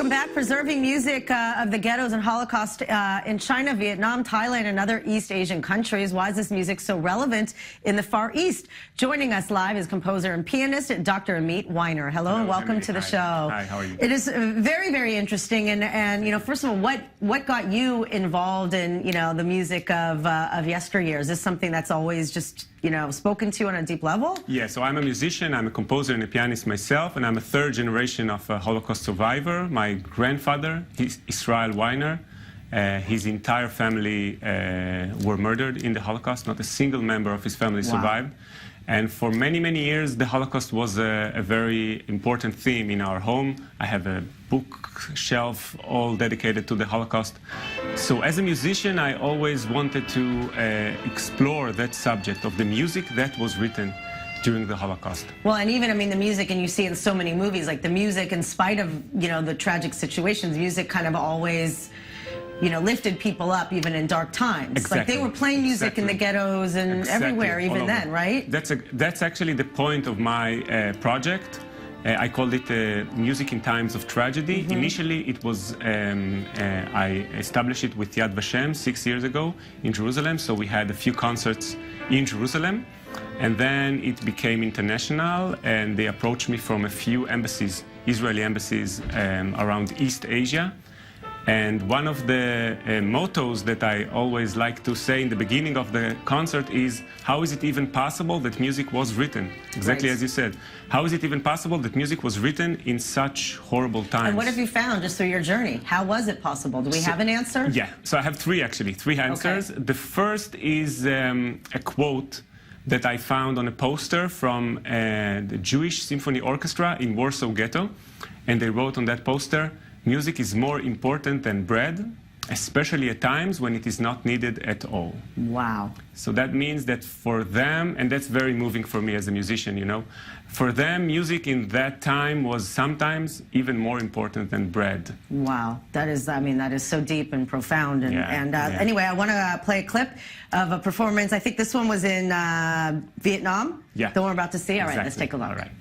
welcome back. Preserving music of the ghettos and Holocaust in China, Vietnam, Thailand, and other East Asian countries. Why is this music so relevant in the Far East? Joining us live is composer and pianist Dr. Amit Weiner. Hello and welcome to the show. Hi, how are you? It is very, very interesting. And you know, first of all, what got you involved in, you know, the music of yesteryear? Is this something that's always just, you know, spoken to on a deep level? Yeah, so I'm a musician, I'm a composer and a pianist myself, and I'm a third generation of a Holocaust survivor. My grandfather, he's Israel Weiner. His entire family were murdered in the Holocaust. Not a single member of his family survived. And for many, many years, the Holocaust was a very important theme in our home. I have a bookshelf all dedicated to the Holocaust. So as a musician, I always wanted to explore that subject of the music that was written during the Holocaust. Well, and even, I mean, the music, and you see in so many movies, like the music, in spite of, you know, the tragic situations, music kind of always, you know, lifted people up even in dark times. Exactly. Like they were playing music in the ghettos and everywhere, even then, right? That's actually the point of my project. I called it Music in Times of Tragedy. Initially, it was, I established it with Yad Vashem 6 years ago in Jerusalem. So we had a few concerts in Jerusalem. And then it became international, and they approached me from a few embassies, Israeli embassies around East Asia. And one of the mottos that I always like to say in the beginning of the concert is, how is it even possible that music was written? Exactly as you said. How is it even possible that music was written in such horrible times? And what have you found just through your journey? How was it possible? Do we have an answer? Yeah, so I have three answers. Okay. The first is a quote that I found on a poster from the Jewish Symphony Orchestra in Warsaw Ghetto. And they wrote on that poster, "Music is more important than bread, especially at times when it is not needed at all." Wow. So that means that for them, and that's very moving for me as a musician, you know, for them, music in that time was sometimes even more important than bread. Wow. That is, I mean, that is so deep and profound. And, anyway, I want to play a clip of a performance. I think this one was in Vietnam. Yeah. The one we're about to see. All right, let's take a look. All right.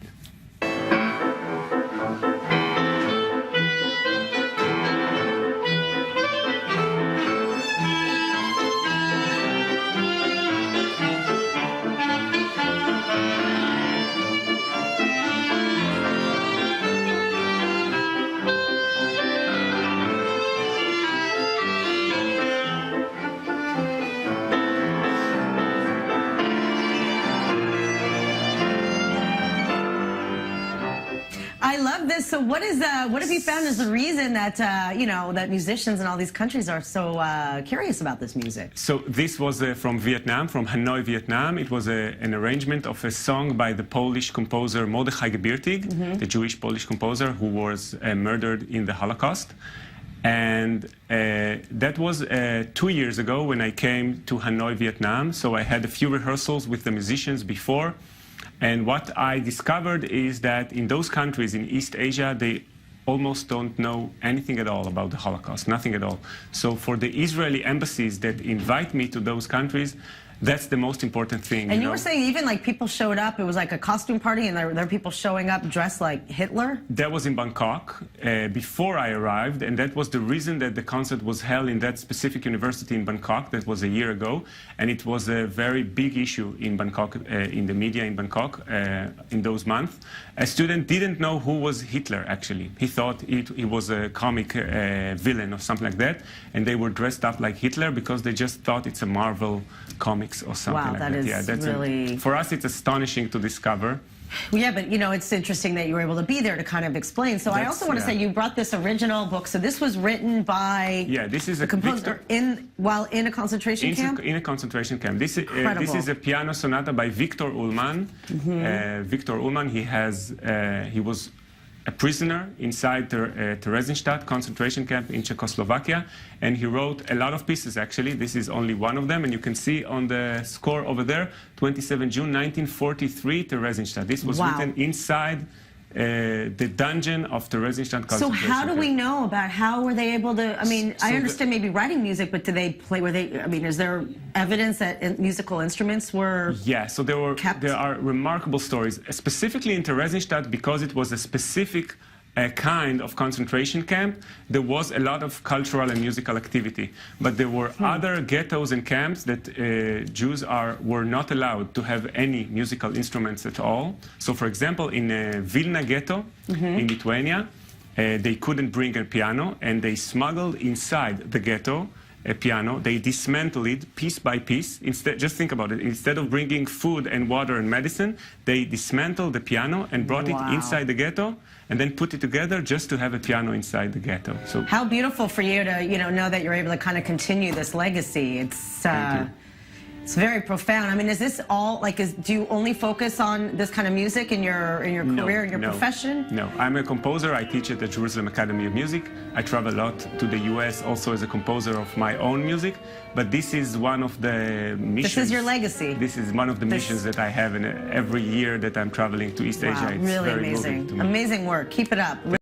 I love this. So what have you found is the reason that, you know, that musicians in all these countries are so curious about this music? So this was from Vietnam, from Hanoi, Vietnam. It was an arrangement of a song by the Polish composer Mordechai Gebirtig, the Jewish Polish composer who was murdered in the Holocaust. And that was 2 years ago when I came to Hanoi, Vietnam. So I had a few rehearsals with the musicians before. And what I discovered is that in those countries in East Asia, they almost don't know anything at all about the Holocaust, nothing at all. So for the Israeli embassies that invite me to those countries, that's the most important thing. And you were saying even like people showed up, it was like a costume party, and there were people showing up dressed like Hitler? That was in Bangkok before I arrived, and that was the reason that the concert was held in that specific university in Bangkok. That was a year ago, and it was a very big issue in Bangkok, in the media in Bangkok in those months. A student didn't know who was Hitler, actually. He thought he was a comic villain or something like that, and they were dressed up like Hitler because they just thought it's a Marvel comics or something like that. Wow, that is really... For us, it's astonishing to discover. Yeah, but, you know, it's interesting that you were able to be there to kind of explain. So I also want to say you brought this original book. So this was written by this is a composer while in a concentration camp? In a concentration camp. This is a piano sonata by Victor Ullmann. Victor Ullmann, he was a prisoner inside the Theresienstadt concentration camp in Czechoslovakia, and he wrote a lot of pieces, actually. This is only one of them, and you can see on the score over there, 27 June 1943, Theresienstadt. This was written inside the dungeon of the Theresienstadt concentration camp. So how do we camp. know about how were they able to, I mean, I understand maybe writing music, but did they play, I mean, is there evidence that musical instruments were so there are remarkable stories, specifically in Theresienstadt, because it was a specific a kind of concentration camp, there was a lot of cultural and musical activity. But there were other ghettos and camps that Jews were not allowed to have any musical instruments at all. So, for example, in Vilna ghetto in Lithuania, they couldn't bring a piano, and they smuggled inside the ghetto a piano. They dismantled it piece by piece. Instead, just think about it. Instead of bringing food and water and medicine, they dismantled the piano and brought it inside the ghetto, and then put it together just to have a piano inside the ghetto. So how beautiful for you to know that you're able to kind of continue this legacy. It's very profound. I mean, is this all like? Do you only focus on this kind of music in your career, in your profession? No, I'm a composer. I teach at the Jerusalem Academy of Music. I travel a lot to the U.S. also as a composer of my own music. But this is one of the missions. This is your legacy. This is one of the missions that I have in every year that I'm traveling to East Asia. It's really very amazing. moving to me. Amazing work. Keep it up.